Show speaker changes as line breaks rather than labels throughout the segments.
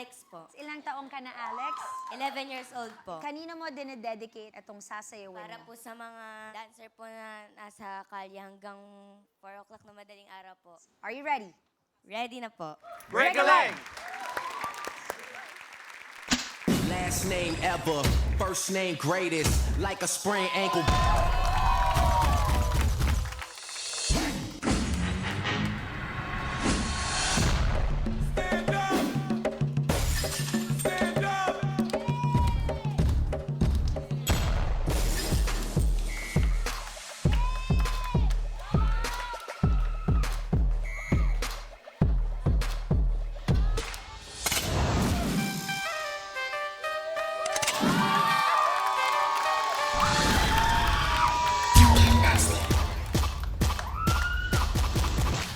Alex po.
Ilang taong ka na, Alex?
11 years old po.
Kanino mo dinededicate itong sasayawin
Para
mo?
po sa mga dancer po na nasa kalye hanggang 4 o'clock na madaling araw po.
Are you ready?
Ready na po.
Break a leg!
Last name ever, first name greatest, like a sprained ankle.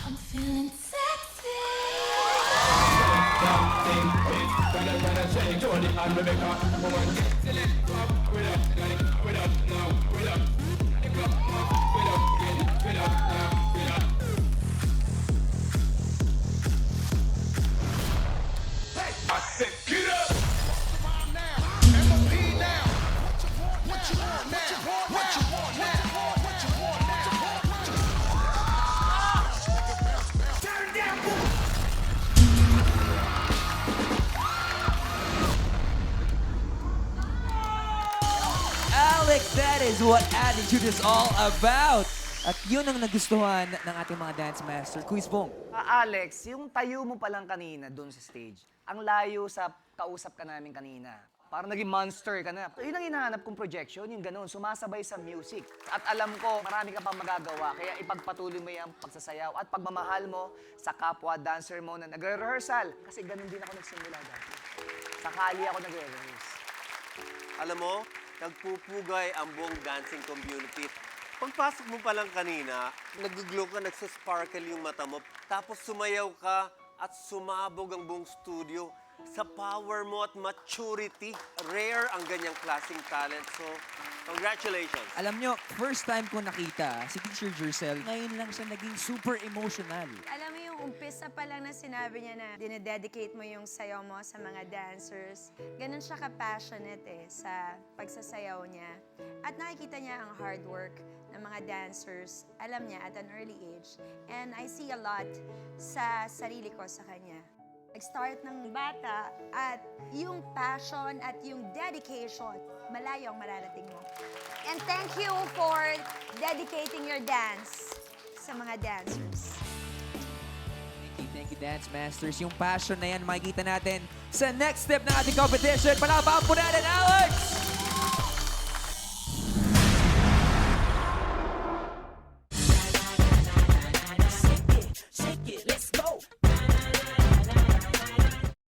I'm feeling sexy.
Alex, that is what attitude is all about. At yun ang nagustuhan ng ating mga dance master. Quiz Bong.
Alex, yung tayo mo pa lang kanina doon sa stage, ang layo sa kausap ka namin kanina. Parang naging monster ka na. Yun ang hinahanap kong projection, yung gano'n, sumasabay sa music. At alam ko, marami ka pang magagawa, kaya ipagpatuloy mo yung pagsasayaw at pagmamahal mo sa kapwa dancer mo na nagre-rehearsal. Kasi ganun din ako nagsimula dati. Sa kalye ako nagre-rehearse.
Alam mo, nagpupugay ang buong dancing community. Pagpasok mo pa lang kanina, nag-glow ka, nagsasparkle yung mata mo, tapos sumayaw ka at sumabog ang buong studio sa power mo at maturity. Rare ang ganyang klaseng talent. So, congratulations.
Alam nyo, first time ko nakita si Teacher Jercel, ngayon lang siya naging super emotional.
Alam mo yung umpisa pa lang na sinabi niya na dinededicate mo yung sayaw mo sa mga dancers. Ganun siya ka-passionate sa pagsasayaw niya. At nakikita niya ang hard work ng mga dancers. Alam niya at an early age. And I see a lot sa sarili ko sa kanya. Nag-start ng bata at yung passion at yung dedication, malayo ang mararating mo. And thank you for dedicating your dance sa mga dancers.
Thank you, Dance Masters. Yung passion na yan, makikita natin sa next step ng ating competition. Palabaan po natin, Alex!